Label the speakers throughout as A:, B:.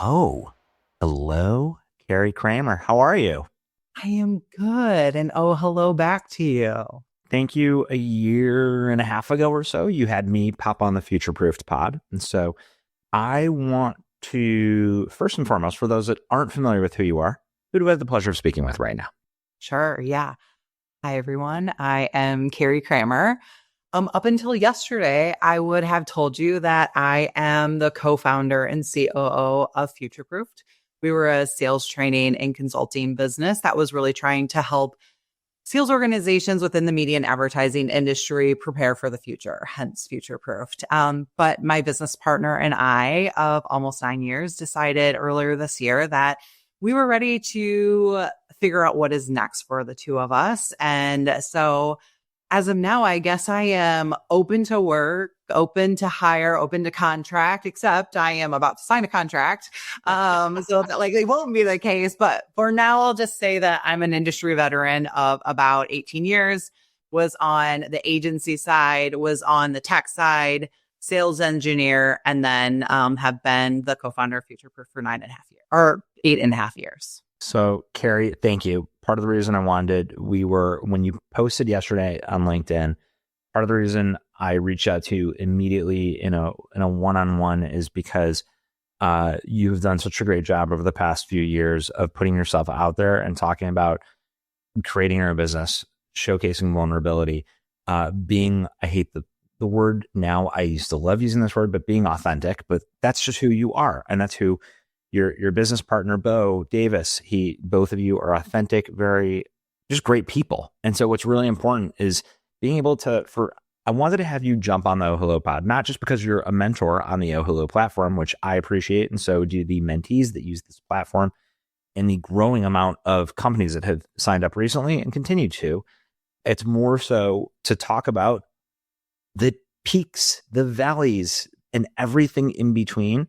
A: Oh, hello, Carrie Kramer. How are you?
B: I am good. And oh, hello back to you.
A: Thank you. A year and a half ago or so, you had me pop on the Future Proofed pod. And so I want to, first and foremost, for those that aren't familiar with who you are, who do I have the pleasure of speaking with right now?
B: Sure. Yeah. Hi, everyone. I am Carrie Kramer. Up until yesterday, I would have told you that I am the co-founder and COO of Future Proofed. We were a sales training and consulting business that was really trying to help sales organizations within the media and advertising industry prepare for the future, hence Future Proofed. But my business partner and I of almost 9 years decided earlier this year that we were ready to figure out what is next for the two of us. And so as of now, I guess I am open to work, open to hire, open to contract, except I am about to sign a contract. So that likely won't be the case. But for now, I'll just say that I'm an industry veteran of about 18 years, was on the agency side, was on the tech side, sales engineer, and then have been the co-founder of Future Proof for 9.5 years or 8.5 years.
A: So, Carrie, thank you. Part of the reason I wanted, when you posted yesterday on LinkedIn, part of the reason I reached out to you immediately in a one-on-one is because you've done such a great job over the past few years of putting yourself out there and talking about creating your own business, showcasing vulnerability, being, I hate the word now, I used to love using this word, but being authentic, but that's just who you are. And that's who your business partner, Bo Davis, both of you are authentic, very just great people. And so what's really important is being able to, I wanted to have you jump on the OhHello pod, not just because you're a mentor on the OhHello platform, which I appreciate. And so do the mentees that use this platform and the growing amount of companies that have signed up recently and continue to. It's more so to talk about the peaks, the valleys, and everything in between,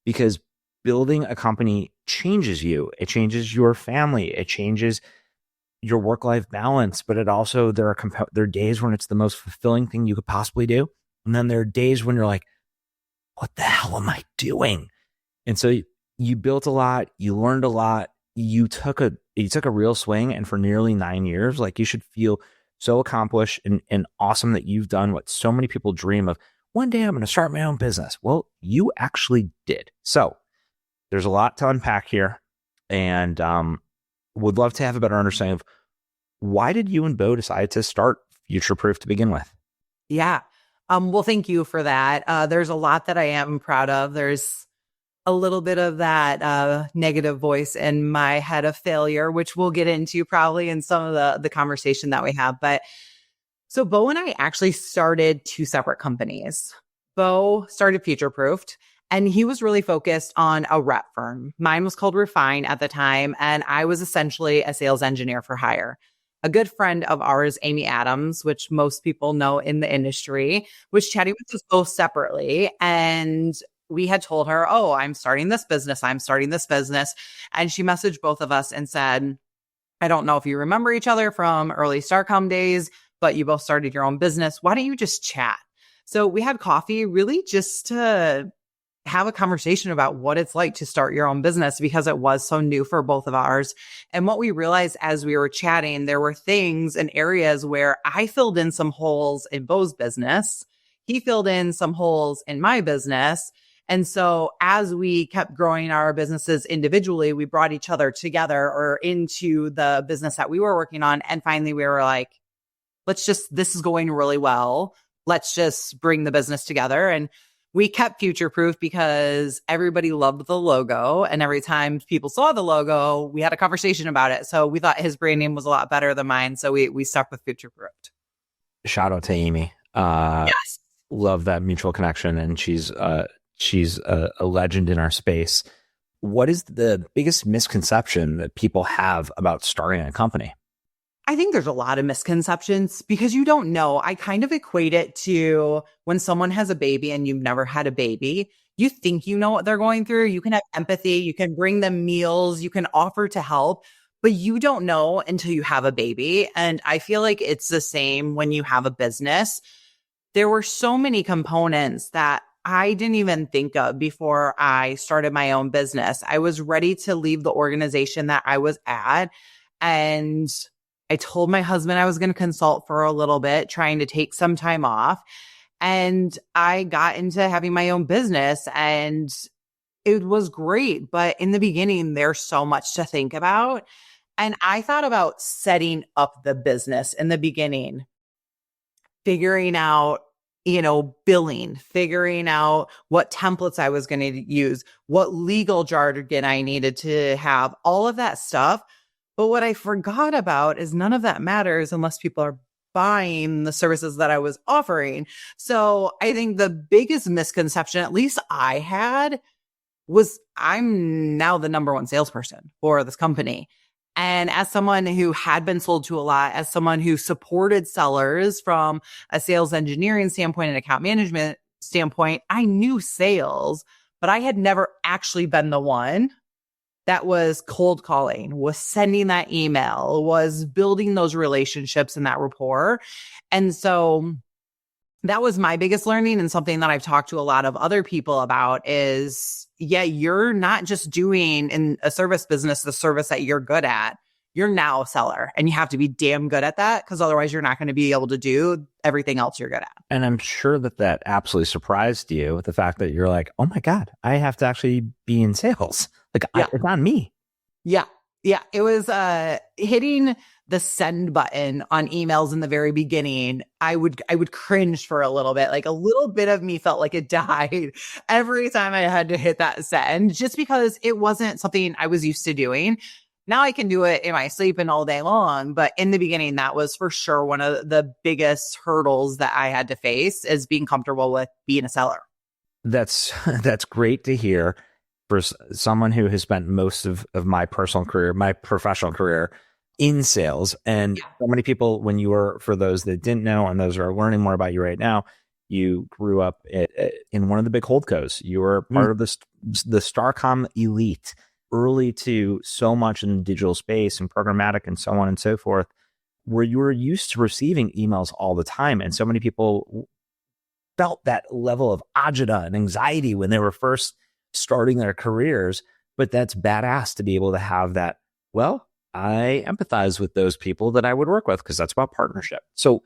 A: because building a company changes you. It changes your family. It changes your work-life balance, but it also, there are days when it's the most fulfilling thing you could possibly do. And then there are days when you're like, what the hell am I doing? And so you built a lot, you learned a lot, you took a real swing. And for nearly 9 years, like, you should feel so accomplished and awesome that you've done what so many people dream of. One day I'm going to start my own business. Well, you actually did. So there's a lot to unpack here, and would love to have a better understanding of why did you and Bo decide to start Future Proof to begin with?
B: Yeah. Well, thank you for that. There's a lot that I am proud of. There's a little bit of that negative voice in my head of failure, which we'll get into probably in some of the conversation that we have. But so Bo and I actually started two separate companies. Bo started Future Proofed, and he was really focused on a rep firm. Mine was called Refine at the time, and I was essentially a sales engineer for hire. A good friend of ours, Amy Adams, which most people know in the industry, was chatting with us both separately. And we had told her, oh, I'm starting this business. And she messaged both of us and said, I don't know if you remember each other from early Starcom days, but you both started your own business. Why don't you just chat? So we had coffee really just to have a conversation about what it's like to start your own business, because it was so new for both of ours. And what we realized as we were chatting, there were things and areas where I filled in some holes in Bo's business. He filled in some holes in my business. And so as we kept growing our businesses individually, we brought each other together or into the business that we were working on. And finally we were like, this is going really well. Let's just bring the business together. And we kept Future Proof because everybody loved the logo. And every time people saw the logo, we had a conversation about it. So we thought his brand name was a lot better than mine. So we stuck with Future Proof.
A: Shout out to Amy.
B: Yes.
A: Love that mutual connection. And she's a legend in our space. What is the biggest misconception that people have about starting a company?
B: I think there's a lot of misconceptions because you don't know. I kind of equate it to when someone has a baby and you've never had a baby. You think you know what they're going through. You can have empathy. You can bring them meals. You can offer to help, but you don't know until you have a baby. And I feel like it's the same when you have a business. There were so many components that I didn't even think of before I started my own business. I was ready to leave the organization that I was at. And I told my husband I was going to consult for a little bit, trying to take some time off. And I got into having my own business and it was great. But in the beginning, there's so much to think about. And I thought about setting up the business in the beginning, figuring out, billing, figuring out what templates I was going to use, what legal jargon I needed to have, all of that stuff. But what I forgot about is none of that matters unless people are buying the services that I was offering. So I think the biggest misconception, at least I had, was I'm now the number one salesperson for this company. And as someone who had been sold to a lot, as someone who supported sellers from a sales engineering standpoint and account management standpoint, I knew sales, but I had never actually been the one that was cold calling, was sending that email, was building those relationships and that rapport. And so that was my biggest learning, and something that I've talked to a lot of other people about is, you're not just doing in a service business the service that you're good at. You're now a seller, and you have to be damn good at that, because otherwise you're not going to be able to do everything else you're good at.
A: And I'm sure that absolutely surprised you, the fact that you're like, oh my God, I have to actually be in sales. Like, it's on me.
B: Yeah. Yeah. It was hitting the send button on emails in the very beginning. I would cringe for a little bit. Like, a little bit of me felt like it died every time I had to hit that send, just because it wasn't something I was used to doing. Now I can do it in my sleep and all day long. But in the beginning, that was for sure one of the biggest hurdles that I had to face, is being comfortable with being a seller.
A: That's great to hear for someone who has spent most of my personal career, my professional career, in sales. And so many people, when you were, for those that didn't know and those who are learning more about you right now, you grew up in one of the big holdcos. You were part of the Starcom elite, early to so much in the digital space and programmatic and so on and so forth, where you were used to receiving emails all the time. And so many people felt that level of agita and anxiety when they were first starting their careers. But that's badass to be able to have that. Well, I empathize with those people that I would work with, because that's about partnership. So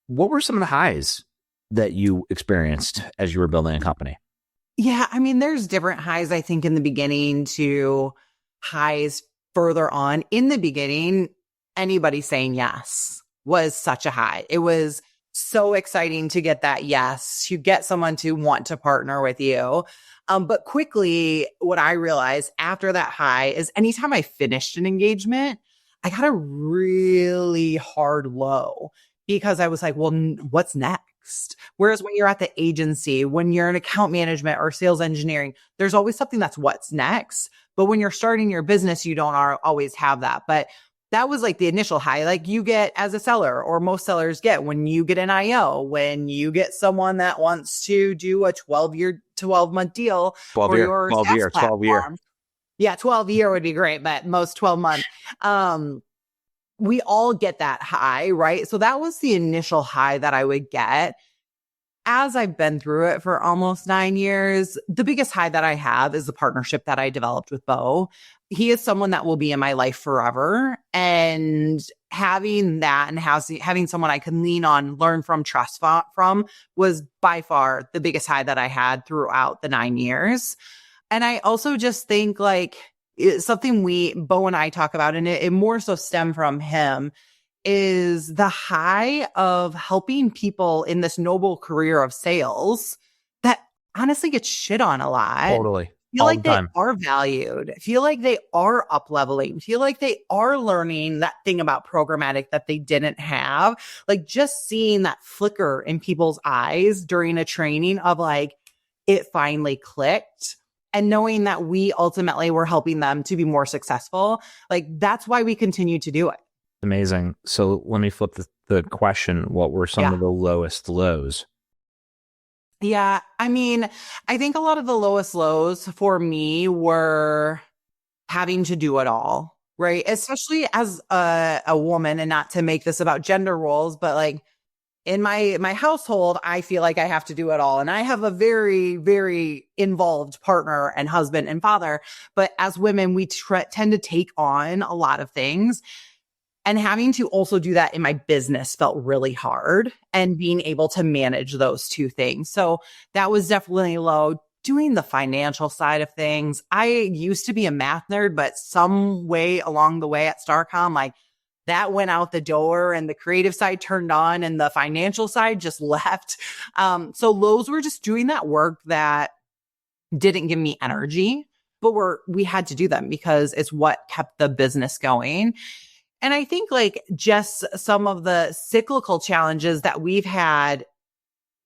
A: what were some of the highs that you experienced as you were building a company?
B: Yeah, I mean, there's different highs, I think, in the beginning to highs further on. In the beginning, anybody saying yes was such a high. It was so exciting to get that yes, to get someone to want to partner with you. But quickly, what I realized after that high is anytime I finished an engagement, I got a really hard low, because I was like, well, what's next? Whereas when you're at the agency, when you're in account management or sales engineering, there's always something that's what's next. But when you're starting your business, you don't always have that. But that was like the initial high, like you get as a seller, or most sellers get when you get an IO, when you get someone that wants to do a 12-month deal for your SaaS platform. Yeah, 12-year would be great, but most 12-month. We all get that high, right? So that was the initial high that I would get. As I've been through it for almost 9 years, the biggest high that I have is the partnership that I developed with Bo. He is someone that will be in my life forever. And having that and having someone I can lean on, learn from, trust from, was by far the biggest high that I had throughout the 9 years. And I also just think, like, it's something Bo and I talk about, and it more so stemmed from him, is the high of helping people in this noble career of sales that honestly gets shit on a lot.
A: Totally.
B: Feel like they are valued, feel like they are up leveling, feel like they are learning that thing about programmatic that they didn't have. Like, just seeing that flicker in people's eyes during a training of like, it finally clicked. And knowing that we ultimately were helping them to be more successful, like, that's why we continue to do it.
A: Amazing. So let me flip the question. What were some of the lowest lows?
B: Yeah. I mean, I think a lot of the lowest lows for me were having to do it all, right? Especially as a woman, and not to make this about gender roles, but like, in my household, I feel like I have to do it all. And I have a very, very involved partner and husband and father. But as women, we tend to take on a lot of things. And having to also do that in my business felt really hard, and being able to manage those two things. So that was definitely low. Doing the financial side of things. I used to be a math nerd, but some way along the way at Starcom, like that went out the door and the creative side turned on and the financial side just left. So those were just doing that work that didn't give me energy, but we had to do them because it's what kept the business going. And I think like just some of the cyclical challenges that we've had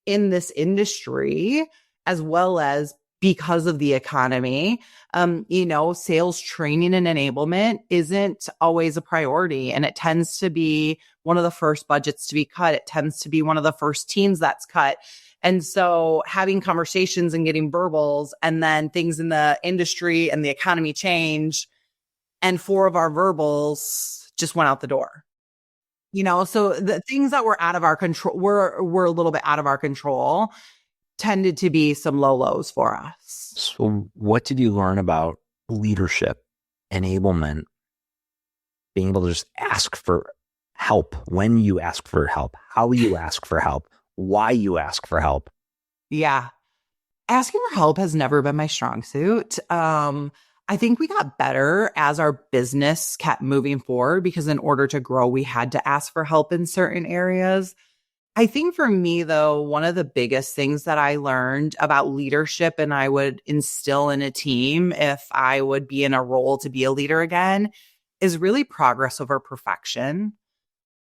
B: in this industry, as well as because of the economy, sales training and enablement isn't always a priority. And it tends to be one of the first budgets to be cut. It tends to be one of the first teams that's cut. And so having conversations and getting verbals, and then things in the industry and the economy change, and 4 of our verbals just went out the door. So the things that were out of our control were a little bit out of our control, tended to be some low lows for us.
A: So what did you learn about leadership, enablement, being able to just ask for help, when you ask for help, how you ask for help, why you ask for help?
B: Yeah. Asking for help has never been my strong suit. I think we got better as our business kept moving forward, because in order to grow, we had to ask for help in certain areas. I think for me, though, one of the biggest things that I learned about leadership, and I would instill in a team if I would be in a role to be a leader again, is really progress over perfection.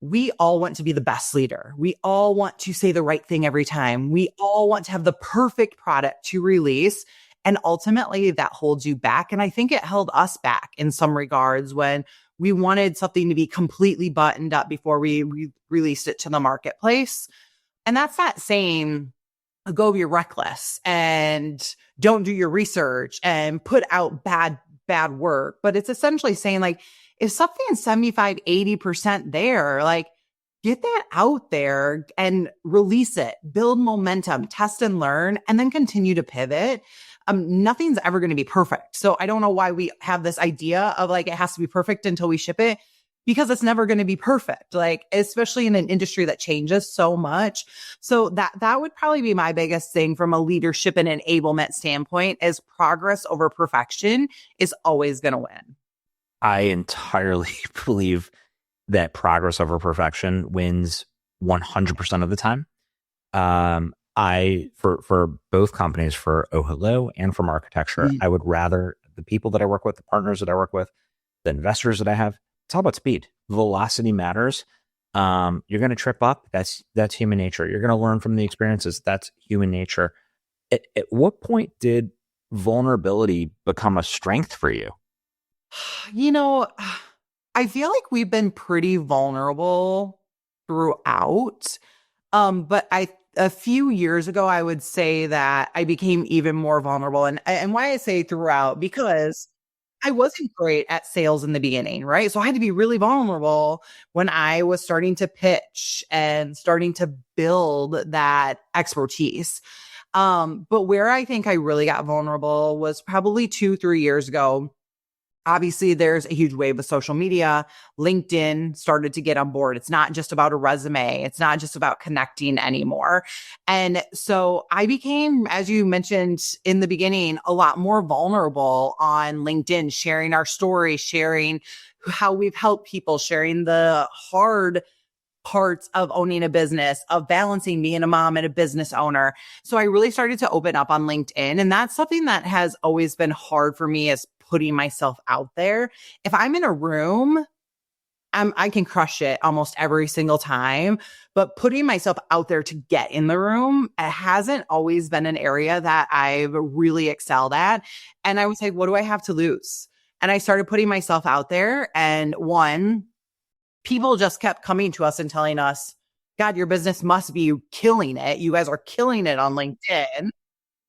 B: We all want to be the best leader. We all want to say the right thing every time. We all want to have the perfect product to release. And ultimately that holds you back. And I think it held us back in some regards when we wanted something to be completely buttoned up before we released it to the marketplace. And that's not saying go be reckless and don't do your research and put out bad work. But it's essentially saying, like, if something's 75, 80% there, like, get that out there and release it, build momentum, test and learn, and then continue to pivot. Nothing's ever going to be perfect. So I don't know why we have this idea of like, it has to be perfect until we ship it, because it's never going to be perfect. Like, especially in an industry that changes so much. So that would probably be my biggest thing from a leadership and enablement standpoint, is progress over perfection is always going to win.
A: I entirely believe that progress over perfection wins 100% of the time. For both companies, for OhHello and from architecture, I would rather the people that I work with, the partners that I work with, the investors that I have, it's all about speed. Velocity matters. You're going to trip up. That's human nature. You're going to learn from the experiences. That's human nature. At what point did vulnerability become a strength for you?
B: I feel like we've been pretty vulnerable throughout. But a few years ago, I would say that I became even more vulnerable. And why I say throughout, because I wasn't great at sales in the beginning, right? So I had to be really vulnerable when I was starting to pitch and starting to build that expertise. But where I think I really got vulnerable was probably 2-3 years ago. Obviously, there's a huge wave of social media. LinkedIn started to get on board. It's not just about a resume. It's not just about connecting anymore. And so I became, as you mentioned in the beginning, a lot more vulnerable on LinkedIn, sharing our story, sharing how we've helped people, sharing the hard parts of owning a business, of balancing being a mom and a business owner. So I really started to open up on LinkedIn. And that's something that has always been hard for me, is putting myself out there. If I'm in a room, I can crush it almost every single time, but putting myself out there to get in the room, it hasn't always been an area that I've really excelled at. And I was like, what do I have to lose? And I started putting myself out there. And people just kept coming to us and telling us, God, your business must be killing it. You guys are killing it on LinkedIn.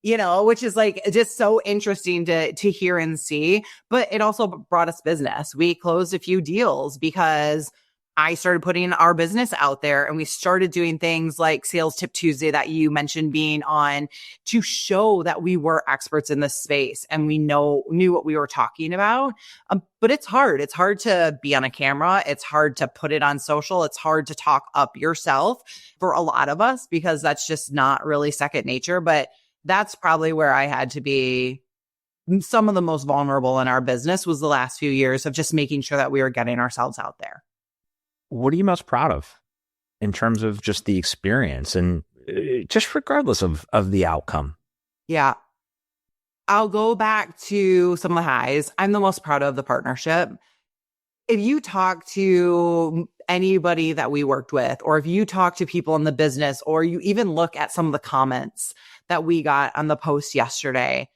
B: Which is like just so interesting to hear and see. But it also brought us business. We closed a few deals because I started putting our business out there, and we started doing things like Sales Tip Tuesday that you mentioned being on, to show that we were experts in this space and we knew what we were talking about. But it's hard. It's hard to be on a camera. It's hard to put it on social. It's hard to talk up yourself for a lot of us, because that's just not really second nature. But that's probably where I had to be some of the most vulnerable in our business, was the last few years of just making sure that we were getting ourselves out there.
A: What are you most proud of in terms of just the experience, and just regardless of the outcome?
B: Yeah. I'll go back to some of the highs. I'm the most proud of the partnership. If you talk to anybody that we worked with, or if you talk to people in the business, or you even look at some of the comments that we got on the post yesterday,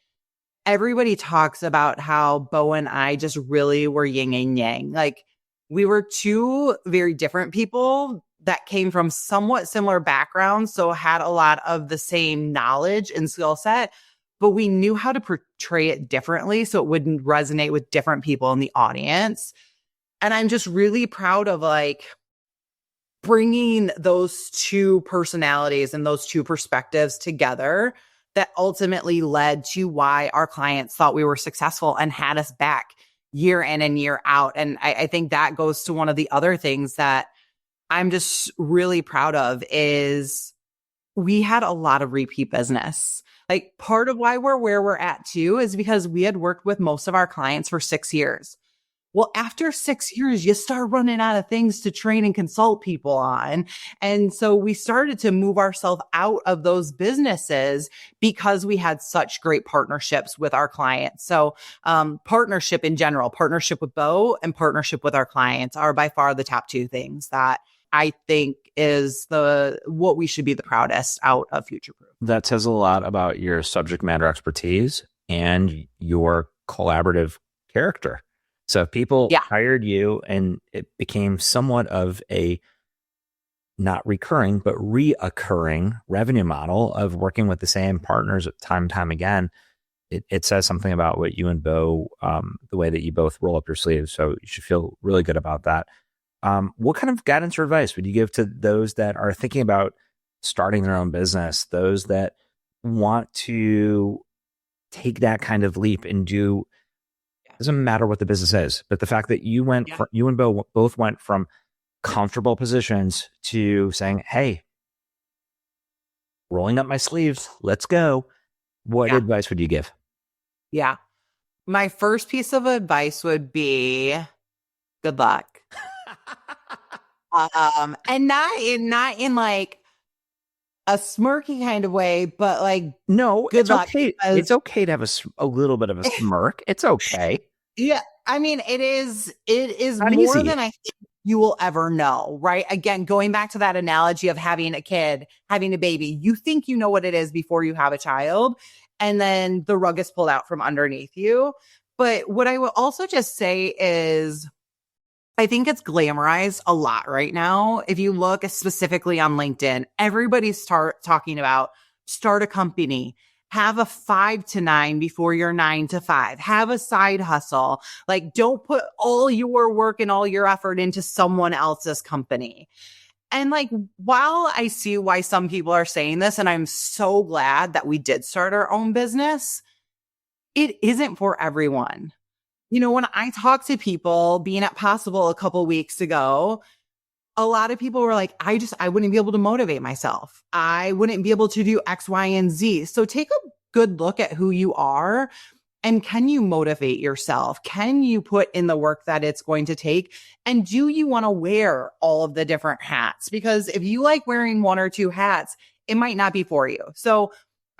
B: everybody talks about how Bo and I just really were yin and yang. Like, we were two very different people that came from somewhat similar backgrounds, so had a lot of the same knowledge and skill set, but we knew how to portray it differently so it wouldn't resonate with different people in the audience. And I'm just really proud of like bringing those two personalities and those two perspectives together, that ultimately led to why our clients thought we were successful and had us back year in and year out. And I think that goes to one of the other things that I'm just really proud of, is we had a lot of repeat business. Like, part of why we're where we're at too is because we had worked with most of our clients for 6 years. Well, after 6 years, you start running out of things to train and consult people on. And so we started to move ourselves out of those businesses because we had such great partnerships with our clients. So partnership in general, partnership with Bo and partnership with our clients are by far the top two things that I think is what we should be the proudest out of Future Proof.
A: That says a lot about your subject matter expertise and your collaborative character. So if people hired you and it became somewhat of a not recurring, but reoccurring revenue model of working with the same partners time and time again, it says something about what you and Bo, the way that you both roll up your sleeves. So you should feel really good about that. What kind of guidance or advice would you give to those that are thinking about starting their own business, those that want to take that kind of leap and do, doesn't matter what the business is, but the fact that you and Bo both went from comfortable positions to saying, hey, rolling up my sleeves, let's go. What advice would you give?
B: Yeah. My first piece of advice would be good luck. And not in like a smirky kind of way, but like,
A: no,
B: good
A: it's
B: luck.
A: Okay. It's okay to have a little bit of a smirk. It's okay.
B: Yeah. I mean, it is
A: Not
B: more
A: easy.
B: than I think you will ever know, right? Again, going back to that analogy of having a kid, having a baby, you think you know what it is before you have a child, and then the rug is pulled out from underneath you. But what I will also just say is, I think it's glamorized a lot right now. If you look specifically on LinkedIn, everybody's talking about start a company, have a 5 to 9 before your 9 to 5, have a side hustle. Like, don't put all your work and all your effort into someone else's company. And like, while I see why some people are saying this, and I'm so glad that we did start our own business, it isn't for everyone. You know, when I talk to people being at Possible a couple weeks ago, a lot of people were like, I wouldn't be able to motivate myself. I wouldn't be able to do X, Y, and Z. So take a good look at who you are, and can you motivate yourself? Can you put in the work that it's going to take? And do you want to wear all of the different hats? Because if you like wearing one or two hats, it might not be for you. So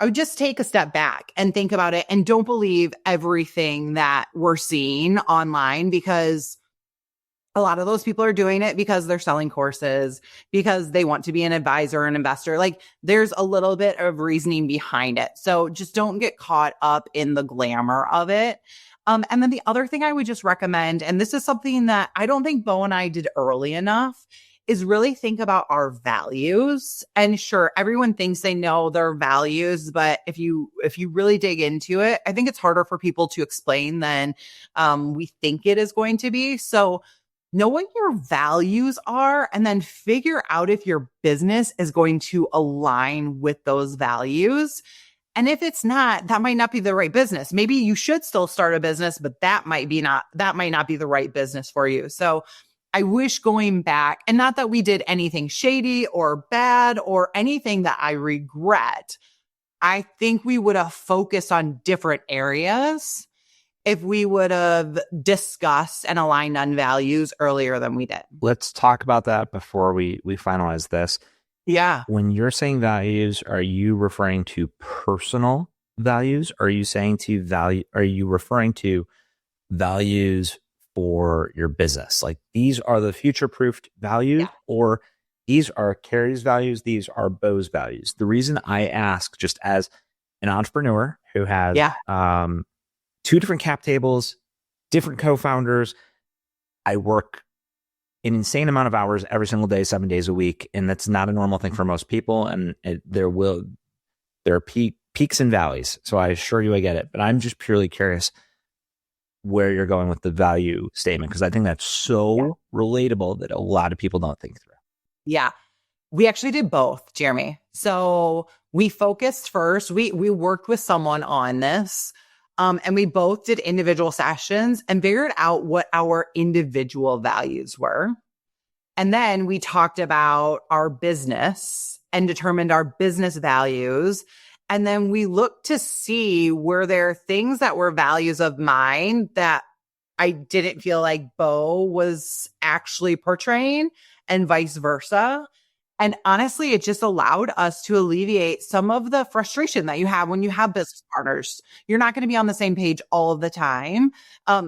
B: I would just take a step back and think about it, and don't believe everything that we're seeing online, because a lot of those people are doing it because they're selling courses, because they want to be an advisor, an investor. Like, there's a little bit of reasoning behind it. So just don't get caught up in the glamour of it. And then the other thing I would just recommend, and this is something that I don't think Bo and I did early enough, is really think about our values. And sure, everyone thinks they know their values, but if you really dig into it, I think it's harder for people to explain than we think it is going to be. So know what your values are, and then figure out if your business is going to align with those values. And if it's not, that might not be the right business. Maybe you should still start a business, but that might not be the right business for you. So I wish going back, and not that we did anything shady or bad or anything that I regret. I think we would have focused on different areas if we would have discussed and aligned on values earlier than we did.
A: Let's talk about that before we finalize this.
B: Yeah.
A: When you're saying values, are you referring to personal values? Are you referring to values for your business? Like, these are the future-proofed values, or these are Carrie's values, these are Bo's values? The reason I ask, just as an entrepreneur who has two different cap tables, different co-founders, I work an insane amount of hours every single day, 7 days a week. And that's not a normal thing for most people. And there are peaks and valleys. So I assure you I get it. But I'm just purely curious where you're going with the value statement, because I think that's so relatable that a lot of people don't think through.
B: Yeah. We actually did both, Jeremy. So we focused first. We worked with someone on this. And we both did individual sessions and figured out what our individual values were. And then we talked about our business and determined our business values. And then we looked to see, were there things that were values of mine that I didn't feel like Bo was actually portraying, and vice versa. And honestly, it just allowed us to alleviate some of the frustration that you have when you have business partners. You're not going to be on the same page all of the time.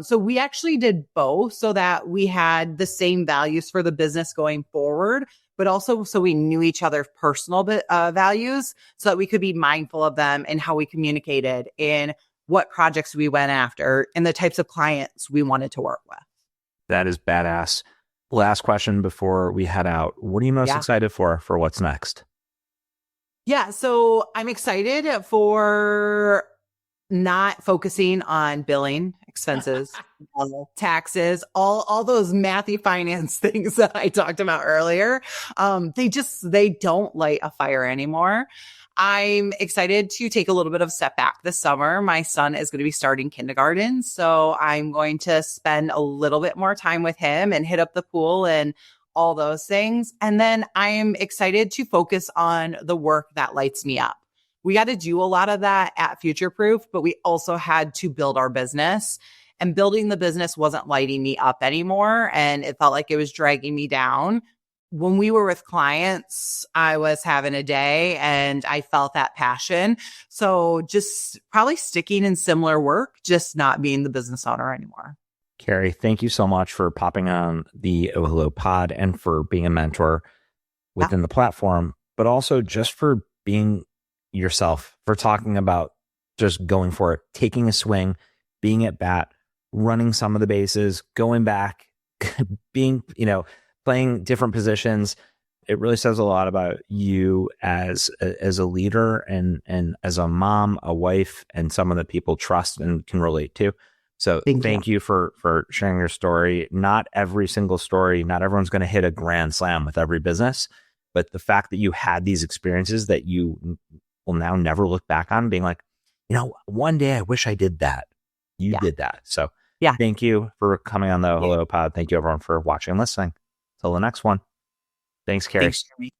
B: So we actually did both so that we had the same values for the business going forward, but also so we knew each other's personal values so that we could be mindful of them and how we communicated and what projects we went after and the types of clients we wanted to work with.
A: That is badass. Last question before we head out. What are you most excited for what's next?
B: Yeah, so I'm excited for not focusing on billing, expenses, taxes, all those mathy finance things that I talked about earlier. They don't light a fire anymore. I'm excited to take a little bit of step back this summer. My son is going to be starting kindergarten, so I'm going to spend a little bit more time with him and hit up the pool and all those things. And then I am excited to focus on the work that lights me up. We got to do a lot of that at Future Proof, but we also had to build our business. And building the business wasn't lighting me up anymore, and it felt like it was dragging me down. When we were with clients, I was having a day and I felt that passion. So just probably sticking in similar work, just not being the business owner anymore.
A: Carrie, thank you so much for popping on the OhHello pod and for being a mentor within the platform, but also just for being yourself, for talking about just going for it, taking a swing, being at bat, running some of the bases, going back, being, playing different positions. It really says a lot about you as a leader and as a mom, a wife, and someone that people trust and can relate to. So thank you for sharing your story. Not every single story, not everyone's going to hit a grand slam with every business, but the fact that you had these experiences that you will now never look back on being like, one day I wish I did that. You did that. So thank you for coming on the OhHello pod. Thank you everyone for watching and listening. Till the next one. Thanks, Carrie.
B: Thanks, Jeremy.